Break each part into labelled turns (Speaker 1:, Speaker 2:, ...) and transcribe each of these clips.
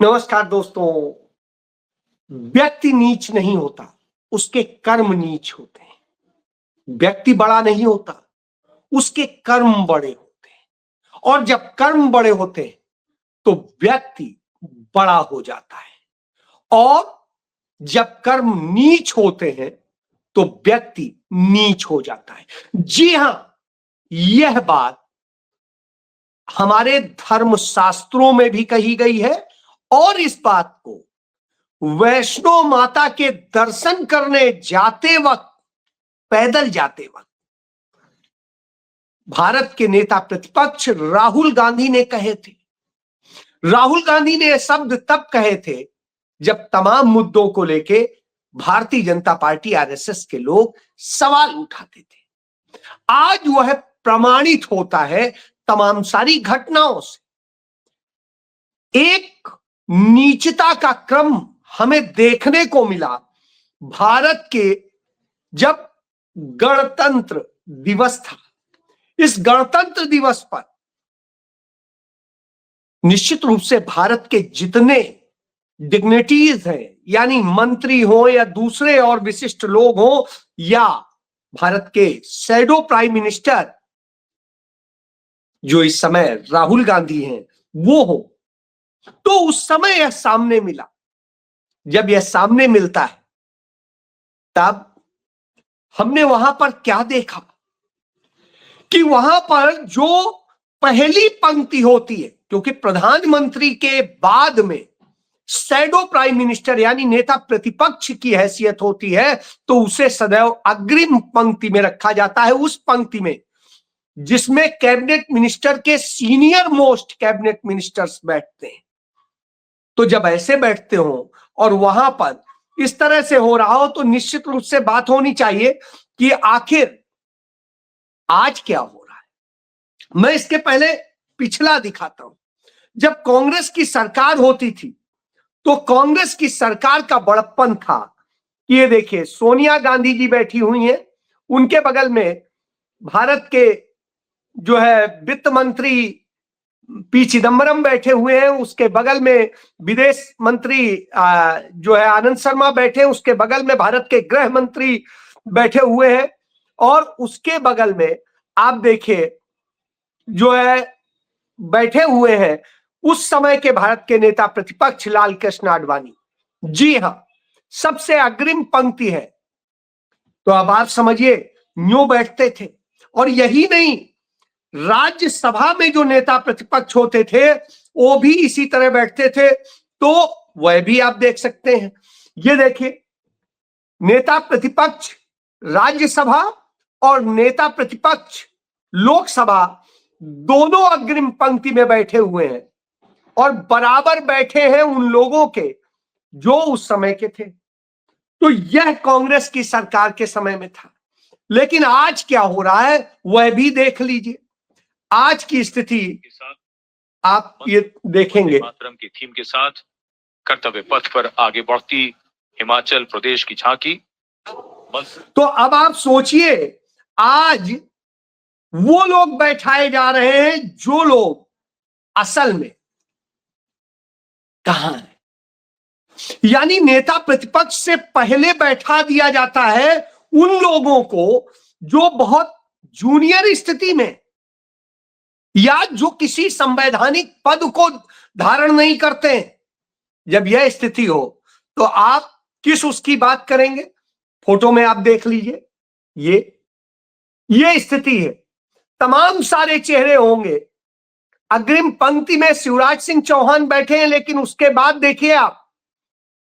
Speaker 1: नमस्कार दोस्तों। व्यक्ति नीच नहीं होता, उसके कर्म नीच होते हैं। व्यक्ति बड़ा नहीं होता, उसके कर्म बड़े होते हैं। और जब कर्म बड़े होते हैं तो व्यक्ति बड़ा हो जाता है। और जब कर्म नीच होते हैं तो व्यक्ति नीच हो जाता है। जी हां, यह बात हमारे धर्म शास्त्रों में भी कही गई है। और इस बात को वैष्णो माता के दर्शन करने जाते वक्त, पैदल जाते वक्त, भारत के नेता प्रतिपक्ष राहुल गांधी ने कहे थे। राहुल गांधी ने यह शब्द तब कहे थे जब तमाम मुद्दों को लेके भारतीय जनता पार्टी आरएसएस के लोग सवाल उठाते थे। आज वह प्रमाणित होता है तमाम सारी घटनाओं से। एक नीचता का क्रम हमें देखने को मिला भारत के जब गणतंत्र दिवस था। इस गणतंत्र दिवस पर निश्चित रूप से भारत के जितने डिग्निटीज हैं, यानी मंत्री हो या दूसरे और विशिष्ट लोग हो या भारत के शैडो प्राइम मिनिस्टर जो इस समय राहुल गांधी हैं वो हो, तो उस समय यह सामने मिला। जब यह सामने मिलता है तब हमने वहां पर क्या देखा कि वहां पर जो पहली पंक्ति होती है, क्योंकि प्रधानमंत्री के बाद में शैडो प्राइम मिनिस्टर यानी नेता प्रतिपक्ष की हैसियत होती है, तो उसे सदैव अग्रिम पंक्ति में रखा जाता है। उस पंक्ति में जिसमें कैबिनेट मिनिस्टर के सीनियर मोस्ट कैबिनेट मिनिस्टर्स बैठते हैं। तो जब ऐसे बैठते हो और वहां पर इस तरह से हो रहा हो तो निश्चित रूप से बात होनी चाहिए कि आखिर आज क्या हो रहा है। मैं इसके पहले पिछला दिखाता हूं। जब कांग्रेस की सरकार होती थी तो कांग्रेस की सरकार का बड़प्पन था कि ये देखिए सोनिया गांधी जी बैठी हुई हैं, उनके बगल में भारत के जो है वित्त मंत्री पी चिदम्बरम बैठे हुए हैं, उसके बगल में विदेश मंत्री जो है आनंद शर्मा बैठे हैं, उसके बगल में भारत के गृह मंत्री बैठे हुए हैं, और उसके बगल में आप देखिए जो है बैठे हुए हैं उस समय के भारत के नेता प्रतिपक्ष लाल कृष्ण आडवाणी। जी हां, सबसे अग्रिम पंक्ति है। तो अब आप समझिए यूं बैठते थे। और यही नहीं, राज्यसभा में जो नेता प्रतिपक्ष होते थे वो भी इसी तरह बैठते थे। तो वह भी आप देख सकते हैं। ये देखिए नेता प्रतिपक्ष राज्यसभा और नेता प्रतिपक्ष लोकसभा दोनों अग्रिम पंक्ति में बैठे हुए हैं और बराबर बैठे हैं उन लोगों के जो उस समय के थे। तो यह कांग्रेस की सरकार के समय में था। लेकिन आज क्या हो रहा है वह भी देख लीजिए। आज की स्थिति आप ये देखेंगे।
Speaker 2: मातरम की थीम के साथ कर्तव्य पथ पर आगे बढ़ती हिमाचल प्रदेश की झांकी।
Speaker 1: तो अब आप सोचिए आज वो लोग बैठाए जा रहे हैं जो लोग असल में कहां है। यानी नेता प्रतिपक्ष से पहले बैठा दिया जाता है उन लोगों को जो बहुत जूनियर स्थिति में या जो किसी संवैधानिक पद को धारण नहीं करते हैं। जब यह स्थिति हो तो आप किस उसकी बात करेंगे। फोटो में आप देख लीजिए, ये स्थिति है। तमाम सारे चेहरे होंगे। अग्रिम पंक्ति में शिवराज सिंह चौहान बैठे हैं, लेकिन उसके बाद देखिए आप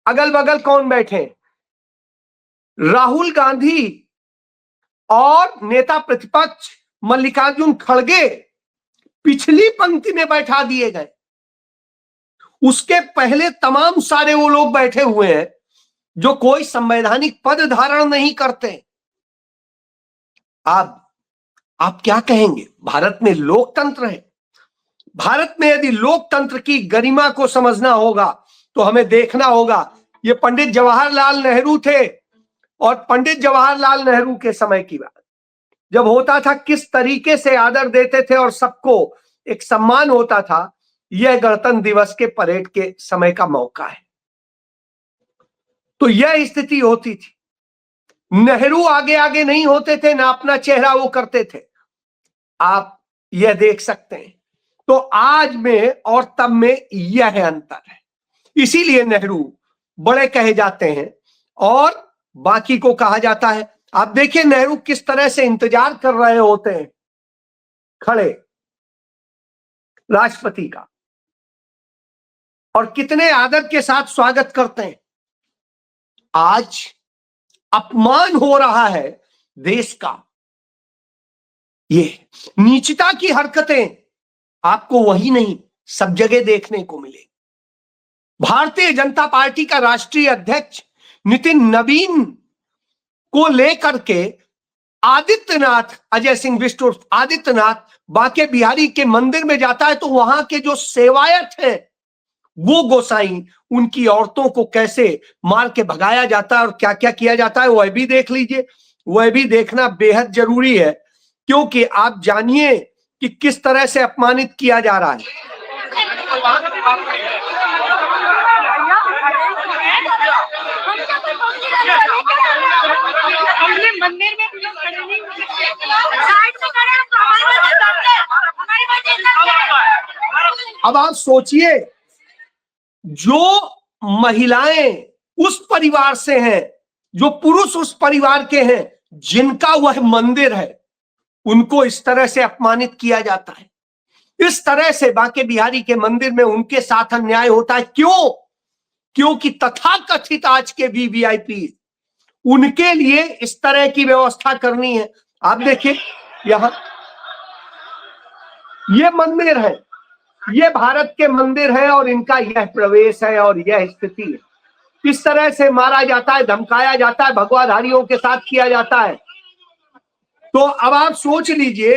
Speaker 1: अगल बगल कौन बैठे हैं। राहुल गांधी और नेता प्रतिपक्ष मल्लिकार्जुन खड़गे पिछली पंक्ति में बैठा दिए गए। उसके पहले तमाम सारे वो लोग बैठे हुए हैं जो कोई संवैधानिक पद धारण नहीं करते। आप क्या कहेंगे। भारत में लोकतंत्र है। भारत में यदि लोकतंत्र की गरिमा को समझना होगा तो हमें देखना होगा ये पंडित जवाहरलाल नेहरू थे, और पंडित जवाहरलाल नेहरू के समय की बात जब होता था किस तरीके से आदर देते थे और सबको एक सम्मान होता था। यह गणतंत्र दिवस के परेड के समय का मौका है। तो यह स्थिति होती थी। नेहरू आगे आगे नहीं होते थे, ना अपना चेहरा वो करते थे, आप यह देख सकते हैं। तो आज में और तब में यह अंतर है। इसीलिए नेहरू बड़े कहे जाते हैं और बाकी को कहा जाता है। आप देखिए नेहरू किस तरह से इंतजार कर रहे होते हैं खड़े राष्ट्रपति का, और कितने आदर के साथ स्वागत करते हैं। आज अपमान हो रहा है देश का, ये नीचता की हरकतें आपको वही नहीं सब जगह देखने को मिलेगी। भारतीय जनता पार्टी का राष्ट्रीय अध्यक्ष नितिन नवीन को लेकर के आदित्यनाथ, अजय सिंह बिष्ट उर्फ आदित्यनाथ बांके बिहारी के मंदिर में जाता है, तो वहां के जो सेवायत हैं वो गोसाई, उनकी औरतों को कैसे मार के भगाया जाता है और क्या क्या किया जाता है, वह भी देख लीजिए। वह भी देखना बेहद जरूरी है, क्योंकि आप जानिए कि किस तरह से अपमानित किया जा रहा है। अब आप सोचिए, जो महिलाएं उस परिवार से हैं, जो पुरुष उस परिवार के हैं, जिनका वह मंदिर है, उनको इस तरह से अपमानित किया जाता है। इस तरह से बांके बिहारी के मंदिर में उनके साथ अन्याय होता है। क्यों? क्योंकि तथाकथित आज के वीवीआईपी, उनके लिए इस तरह की व्यवस्था करनी है। आप देखिए यहां ये मंदिर है, ये भारत के मंदिर है और इनका यह प्रवेश है और यह स्थिति है। इस तरह से मारा जाता है, धमकाया जाता है, भगवाधारियों के साथ किया जाता है। तो अब आप सोच लीजिए,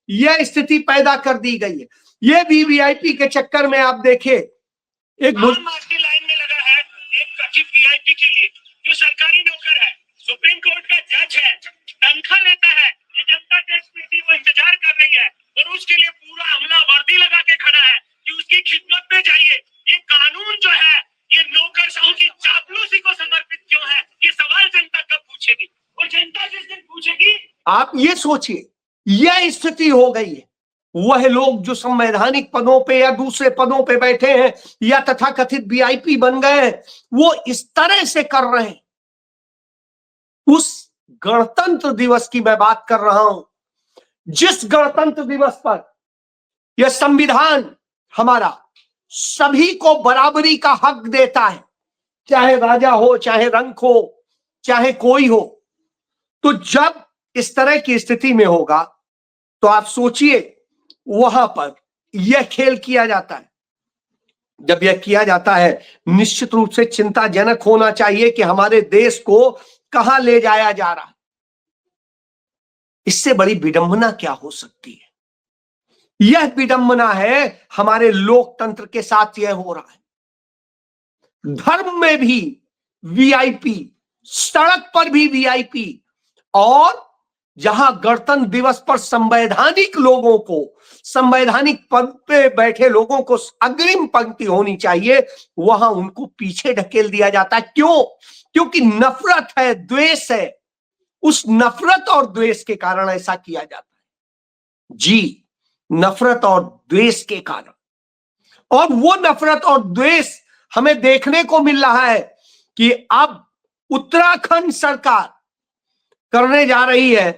Speaker 1: यह स्थिति पैदा कर दी गई है। ये वीवीआईपी के चक्कर में आप देखिए, एक
Speaker 3: लाइन में लगा है एक कथित वीआईपी के लिए, जो सरकारी नौकर है, सुप्रीम कोर्ट का जज है, तनख्वाह लेता है, ये जनता टैक्स पेटी वो इंतजार कर रही है और उसके लिए पूरा अमला वर्दी लगा के खड़ा है कि उसकी खिदमत में जाइए। ये कानून जो है ये नौकरशाहों की चापलूसी को समर्पित क्यों है? ये सवाल जनता कब पूछेगी? और जनता जिस दिन पूछेगी,
Speaker 1: आप ये सोचिए, यह स्थिति हो गई है। वह लोग जो संवैधानिक पदों पे या दूसरे पदों पे बैठे हैं या तथाकथित वीआईपी बन गए हैं, वो इस तरह से कर रहे हैं। उस गणतंत्र दिवस की मैं बात कर रहा हूं, जिस गणतंत्र दिवस पर यह संविधान हमारा सभी को बराबरी का हक देता है, चाहे राजा हो, चाहे रंक हो, चाहे कोई हो। तो जब इस तरह की स्थिति में होगा, तो आप सोचिए वहां पर यह खेल किया जाता है। जब यह किया जाता है, निश्चित रूप से चिंताजनक होना चाहिए कि हमारे देश को कहां ले जाया जा रहा है। इससे बड़ी विडंबना क्या हो सकती है? यह विडंबना है हमारे लोकतंत्र के साथ यह हो रहा है। धर्म में भी वीआईपी, सड़क पर भी वीआईपी, और जहां गणतंत्र दिवस पर संवैधानिक लोगों को, संवैधानिक पद पे बैठे लोगों को अग्रिम पंक्ति होनी चाहिए, वहां उनको पीछे ढकेल दिया जाता है। क्यों? क्योंकि नफरत है, द्वेष है। उस नफरत और द्वेष के कारण ऐसा किया जाता है। जी, नफरत और द्वेष के कारण। और वो नफरत और द्वेष हमें देखने को मिल रहा है कि अब उत्तराखंड सरकार करने जा रही है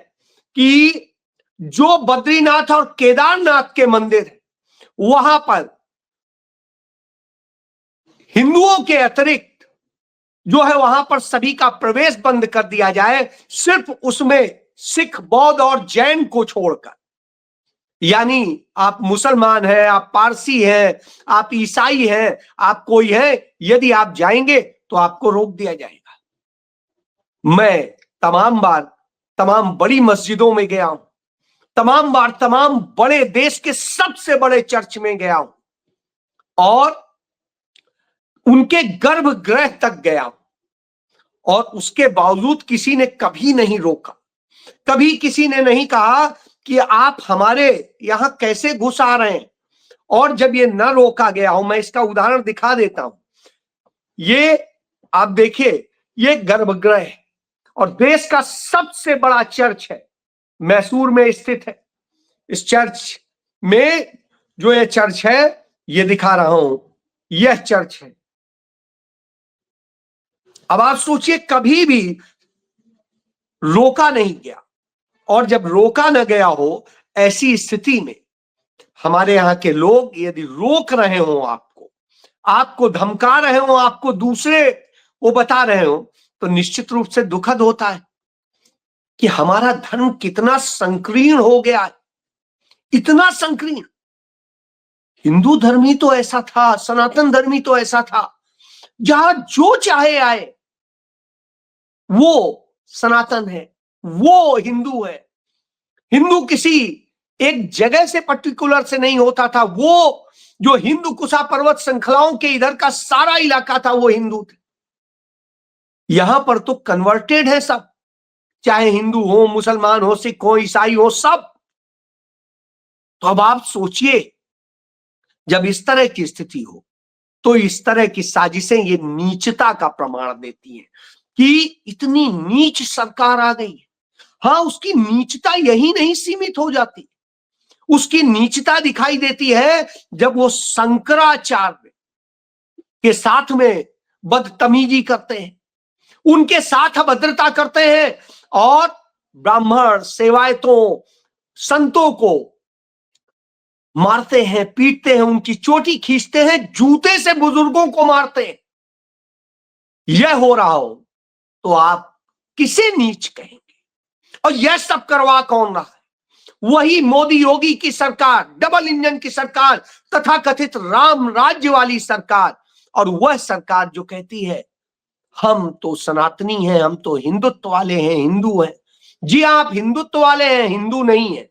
Speaker 1: कि जो बद्रीनाथ और केदारनाथ के मंदिर है, वहां पर हिंदुओं के अतिरिक्त जो है वहां पर सभी का प्रवेश बंद कर दिया जाए, सिर्फ उसमें सिख, बौद्ध और जैन को छोड़कर। यानी आप मुसलमान हैं, आप पारसी हैं, आप ईसाई हैं, आप कोई है, यदि आप जाएंगे तो आपको रोक दिया जाएगा। मैं तमाम बार तमाम बड़ी मस्जिदों में गया हूं, तमाम बार तमाम बड़े, देश के सबसे बड़े चर्च में गया हूं और उनके गर्भगृह तक गया हूं, और उसके बावजूद किसी ने कभी नहीं रोका। कभी किसी ने नहीं कहा कि आप हमारे यहां कैसे घुस आ रहे हैं। और जब ये न रोका गया हो, मैं इसका उदाहरण दिखा देता हूं। ये आप देखिए, ये गर्भगृह है और देश का सबसे बड़ा चर्च है, मैसूर में स्थित है। इस चर्च में जो ये चर्च है, ये दिखा रहा हूं, यह चर्च है। अब आप सोचिए, कभी भी रोका नहीं गया, और जब रोका न गया हो, ऐसी स्थिति में हमारे यहां के लोग यदि रोक रहे हो, आपको धमका रहे हो, आपको दूसरे वो बता रहे हो, तो निश्चित रूप से दुखद होता है कि हमारा धर्म कितना संकीर्ण हो गया है, इतना संकीर्ण। हिंदू धर्म ही तो ऐसा था, सनातन धर्म ही तो ऐसा था, जहां जो चाहे आए वो सनातन है, वो हिंदू है। हिंदू किसी एक जगह से पर्टिकुलर से नहीं होता था, वो जो हिंदू कुशा पर्वत श्रृंखलाओं के इधर का सारा इलाका था, वो हिंदू थे। यहां पर तो कन्वर्टेड है सब, चाहे हिंदू हो, मुसलमान हो, सिख हो, ईसाई हो, सब। तो अब आप सोचिए, जब इस तरह की स्थिति हो, तो इस तरह की साजिशें ये नीचता का प्रमाण देती हैं कि इतनी नीच सरकार आ गई है। हाँ, उसकी नीचता यही नहीं सीमित हो जाती, उसकी नीचता दिखाई देती है जब वो शंकराचार्य के साथ में बदतमीजी करते हैं, उनके साथ अभद्रता करते हैं, और ब्राह्मण सेवायतों संतों को मारते हैं, पीटते हैं, उनकी चोटी खींचते हैं, जूते से बुजुर्गों को मारते हैं। यह हो रहा हो तो आप किसे नीच कहेंगे? और यह सब करवा कौन रहा है? वही मोदी योगी की सरकार, डबल इंजन की सरकार, तथाकथित राम राज्य वाली सरकार। और वह सरकार जो कहती है हम तो सनातनी हैं, हम तो हिंदुत्व वाले हैं, हिंदू हैं। जी, आप हिंदुत्व वाले हैं, हिंदू नहीं है।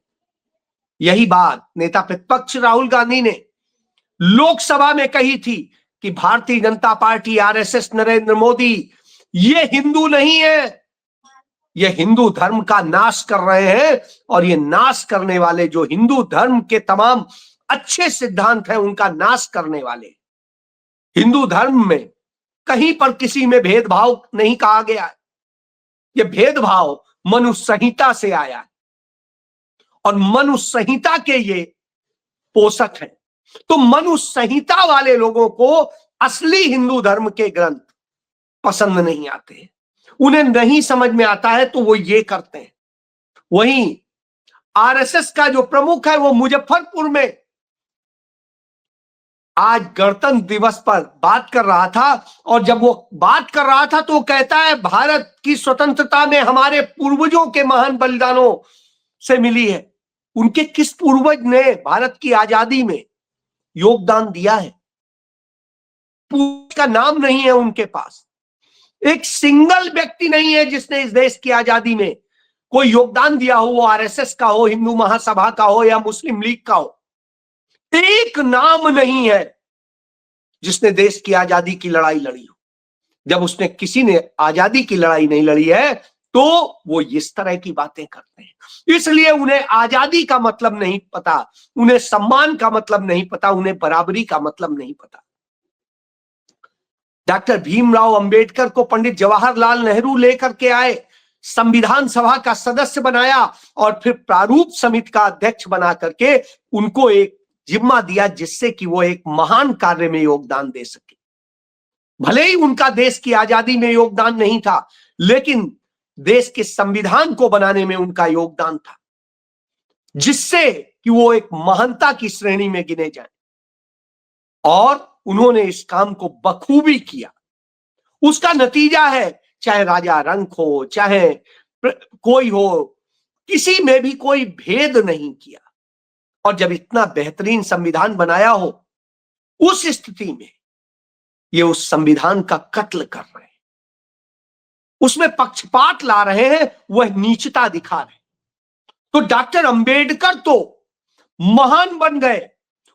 Speaker 1: यही बात नेता प्रतिपक्ष राहुल गांधी ने लोकसभा में कही थी कि भारतीय जनता पार्टी, आरएसएस, नरेंद्र मोदी ये हिंदू नहीं है, ये हिंदू धर्म का नाश कर रहे हैं। और ये नाश करने वाले, जो हिंदू धर्म के तमाम अच्छे सिद्धांत हैं, उनका नाश करने वाले। हिंदू धर्म में कहीं पर किसी में भेदभाव नहीं कहा गया है, ये भेदभाव मनुष्य संहिता से आया है, और मनुष्य संहिता के ये पोषक हैं। तो मनुष्य संहिता वाले लोगों को असली हिंदू धर्म के ग्रंथ पसंद नहीं आते हैं, उन्हें नहीं समझ में आता है, तो वो ये करते हैं। वहीं आरएसएस का जो प्रमुख है, वो मुजफ्फरपुर में आज गणतंत्र दिवस पर बात कर रहा था, और जब वो बात कर रहा था तो वो कहता है भारत की स्वतंत्रता में हमारे पूर्वजों के महान बलिदानों से मिली है। उनके किस पूर्वज ने भारत की आजादी में योगदान दिया है? पूर्वज का नाम नहीं है उनके पास, एक सिंगल व्यक्ति नहीं है जिसने इस देश की आजादी में कोई योगदान दिया हो, वो आरएसएस का हो, हिंदू महासभा का हो, या मुस्लिम लीग का हो। एक नाम नहीं है जिसने देश की आजादी की लड़ाई लड़ी हो। जब उसने किसी ने आजादी की लड़ाई नहीं लड़ी है, तो वो इस तरह की बातें करते हैं। इसलिए उन्हें आजादी का मतलब नहीं पता, उन्हें सम्मान का मतलब नहीं पता, उन्हें बराबरी का मतलब नहीं पता। डॉक्टर भीमराव अंबेडकर को पंडित जवाहरलाल नेहरू लेकर के आए, संविधान सभा का सदस्य बनाया, और फिर प्रारूप समिति का अध्यक्ष बना करके उनको एक जिम्मा दिया, जिससे कि वो एक महान कार्य में योगदान दे सके। भले ही उनका देश की आजादी में योगदान नहीं था, लेकिन देश के संविधान को बनाने में उनका योगदान था, जिससे कि वो एक महानता की श्रेणी में गिने जाए। और उन्होंने इस काम को बखूबी किया। उसका नतीजा है, चाहे राजा रंक हो, चाहे कोई हो, किसी में भी कोई भेद नहीं किया। और जब इतना बेहतरीन संविधान बनाया हो, उस स्थिति में ये उस संविधान का कत्ल कर रहे हैं, उसमें पक्षपात ला रहे हैं, वह नीचता दिखा रहे हैं। तो डॉक्टर अंबेडकर तो महान बन गए,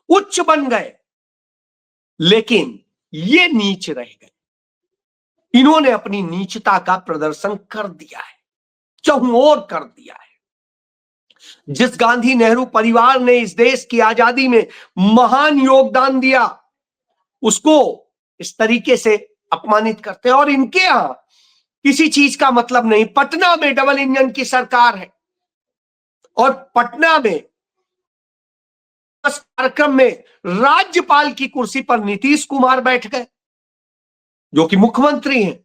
Speaker 1: उच्च बन गए, लेकिन ये नीच रह गए। इन्होंने अपनी नीचता का प्रदर्शन कर दिया है, चहुं ओर कर दिया है। जिस गांधी नेहरू परिवार ने इस देश की आजादी में महान योगदान दिया, उसको इस तरीके से अपमानित करते हैं। और इनके यहां किसी चीज का मतलब नहीं। पटना में डबल इंजन की सरकार है और पटना में कार्यक्रम में राज्यपाल की कुर्सी पर नीतीश कुमार बैठ गए, जो कि मुख्यमंत्री हैं,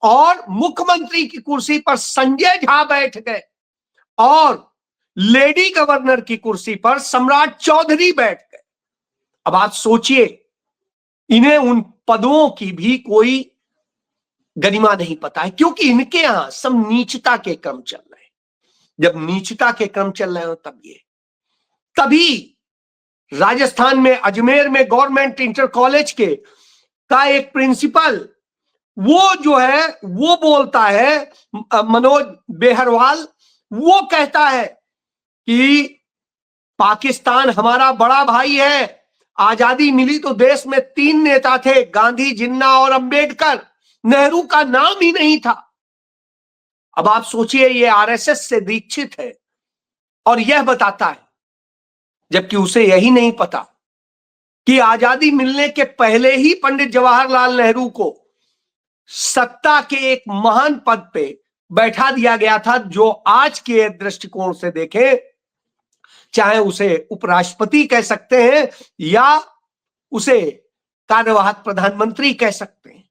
Speaker 1: और मुख्यमंत्री की कुर्सी पर संजय झा बैठ गए, और लेडी गवर्नर की कुर्सी पर सम्राट चौधरी बैठ गए। अब आप सोचिए, इन्हें उन पदों की भी कोई गरिमा नहीं पता है, क्योंकि इनके यहां सब नीचता के क्रम चल रहे हैं। जब नीचता के क्रम चल रहे हो तभी राजस्थान में अजमेर में गवर्नमेंट इंटर कॉलेज का एक प्रिंसिपल, वो जो है वो बोलता है, मनोज बेहरवाल, वो कहता है कि पाकिस्तान हमारा बड़ा भाई है। आजादी मिली तो देश में 3 नेता थे, गांधी, जिन्ना और अंबेडकर। नेहरू का नाम ही नहीं था। अब आप सोचिए, ये आरएसएस से दीक्षित है और यह बताता है, जबकि उसे यही नहीं पता कि आजादी मिलने के पहले ही पंडित जवाहरलाल नेहरू को सत्ता के एक महान पद पे बैठा दिया गया था, जो आज के दृष्टिकोण से देखें, चाहे उसे उपराष्ट्रपति कह सकते हैं या उसे कार्यवाहक प्रधानमंत्री कह सकते हैं,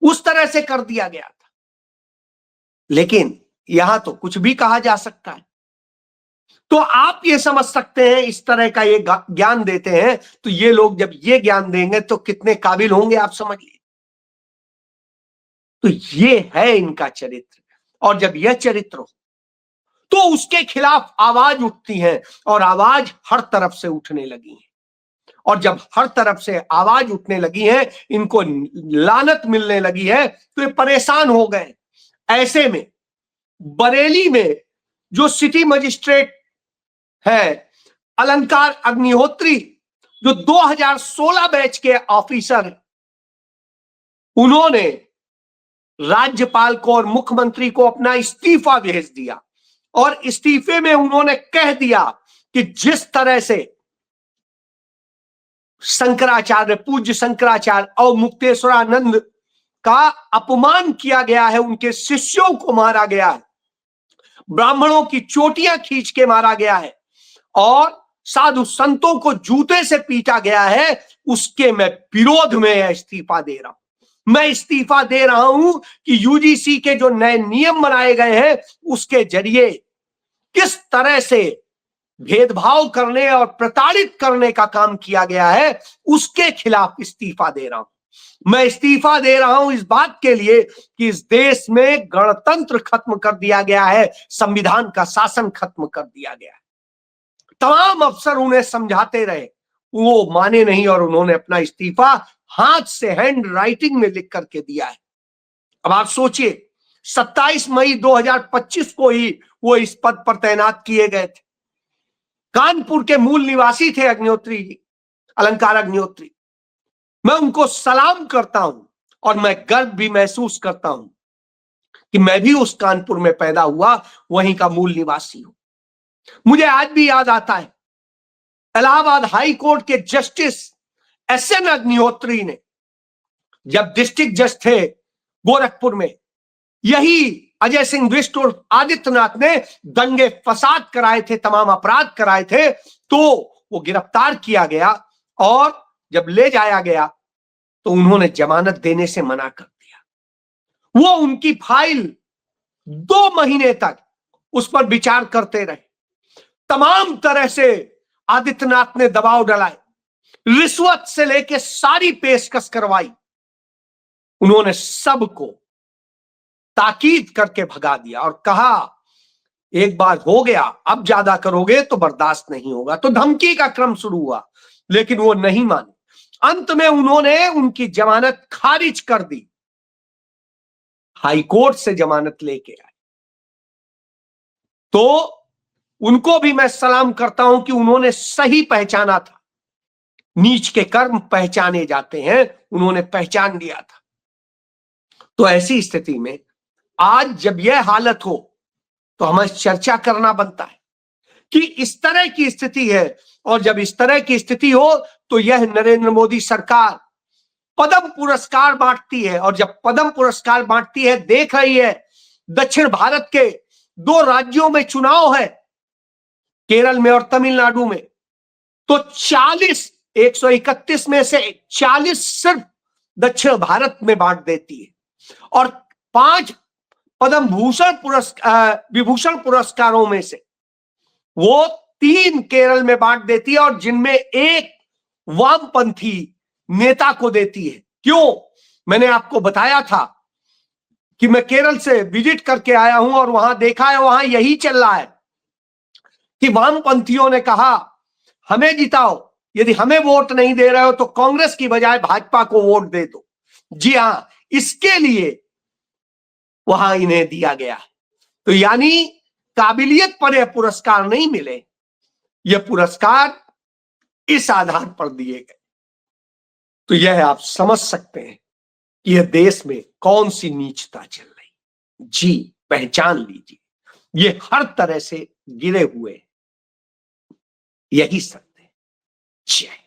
Speaker 1: उस तरह से कर दिया गया था। लेकिन यहां तो कुछ भी कहा जा सकता है। तो आप ये समझ सकते हैं, इस तरह का ये ज्ञान देते हैं, तो ये लोग जब ये ज्ञान देंगे तो कितने काबिल होंगे, आप समझिए। तो ये है इनका चरित्र, और जब यह चरित्र हो तो उसके खिलाफ आवाज उठती है, और आवाज हर तरफ से उठने लगी है। और जब हर तरफ से आवाज उठने लगी है, इनको लानत मिलने लगी है, तो ये परेशान हो गए। ऐसे में बरेली में जो सिटी मजिस्ट्रेट है अलंकार अग्निहोत्री, जो 2016 बैच के ऑफिसर हैं, उन्होंने राज्यपाल को और मुख्यमंत्री को अपना इस्तीफा भेज दिया, और इस्तीफे में उन्होंने कह दिया कि जिस तरह से शंकराचार्य, पूज्य शंकराचार्य और मुक्तेश्वरानंद का अपमान किया गया है, उनके शिष्यों को मारा गया है, ब्राह्मणों की चोटियां खींच के मारा गया है, और साधु संतों को जूते से पीटा गया है, उसके मैं विरोध में इस्तीफा दे रहा हूं। मैं इस्तीफा दे रहा हूं कि यूजीसी के जो नए नियम बनाए गए हैं, उसके जरिए किस तरह से भेदभाव करने और प्रताड़ित करने का काम किया गया है, उसके खिलाफ इस्तीफा दे रहा हूं। मैं इस्तीफा दे रहा हूं इस बात के लिए कि इस देश में गणतंत्र खत्म कर दिया गया है, संविधान का शासन खत्म कर दिया गया है। तमाम अफसर उन्हें समझाते रहे, वो माने नहीं, और उन्होंने अपना इस्तीफा हाथ से हैंड राइटिंग में लिख करके दिया है। अब आप सोचिए, 27 मई 2025 को ही वो इस पद पर तैनात किए गए थे। कानपुर के मूल निवासी थे अग्निहोत्री जी, अलंकार अग्निहोत्री। मैं उनको सलाम करता हूं, और मैं गर्व भी महसूस करता हूं कि मैं भी उस कानपुर में पैदा हुआ, वहीं का मूल निवासी हूं। मुझे आज भी याद आता है, इलाहाबाद हाई कोर्ट के जस्टिस एसएन अग्निहोत्री ने, जब डिस्ट्रिक्ट जज थे गोरखपुर में, यही अजय सिंह बिष्ट और आदित्यनाथ ने दंगे फसाद कराए थे, तमाम अपराध कराए थे, तो वो गिरफ्तार किया गया, और जब ले जाया गया तो उन्होंने जमानत देने से मना कर दिया। वो उनकी फाइल 2 महीने तक उस पर विचार करते रहे। तमाम तरह से आदित्यनाथ ने दबाव डालाए, रिश्वत से लेके सारी पेशकश करवाई, उन्होंने सबको ताकीद करके भगा दिया और कहा एक बार हो गया, अब ज्यादा करोगे तो बर्दाश्त नहीं होगा। तो धमकी का क्रम शुरू हुआ, लेकिन वो नहीं माने। अंत में उन्होंने उनकी जमानत खारिज कर दी, हाई कोर्ट से जमानत लेके आए। तो उनको भी मैं सलाम करता हूं कि उन्होंने सही पहचाना था। नीच के कर्म पहचाने जाते हैं, उन्होंने पहचान लिया था। तो ऐसी स्थिति में आज जब यह हालत हो तो हमें चर्चा करना बनता है। कि इस तरह की स्थिति है। और जब इस तरह की स्थिति हो तो यह नरेंद्र मोदी सरकार पद्म पुरस्कार बांटती है, और जब पद्म पुरस्कार बांटती है, देख रही है दक्षिण भारत के 2 राज्यों में चुनाव है, केरल में और तमिलनाडु में, तो 131 में से 40 सिर्फ दक्षिण भारत में बांट देती है, और 5 पद्म भूषण विभूषण पुरस्कारों में से वो 3 केरल में बांट देती है, और जिनमें एक वामपंथी नेता को देती है। क्यों? मैंने आपको बताया था कि मैं केरल से विजिट करके आया हूं और वहां देखा है, वहां यही चल रहा है कि वामपंथियों ने कहा हमें जिताओ, यदि हमें वोट नहीं दे रहे हो तो कांग्रेस की बजाय भाजपा को वोट दे दो। जी हां, इसके लिए वहां इन्हें दिया गया। तो यानी काबिलियत पर यह पुरस्कार नहीं मिले, यह पुरस्कार इस आधार पर दिए गए। तो यह आप समझ सकते हैं कि यह देश में कौन सी नीचता चल रही। जी, पहचान लीजिए, ये हर तरह से गिरे हुए, यही सत्य है। जय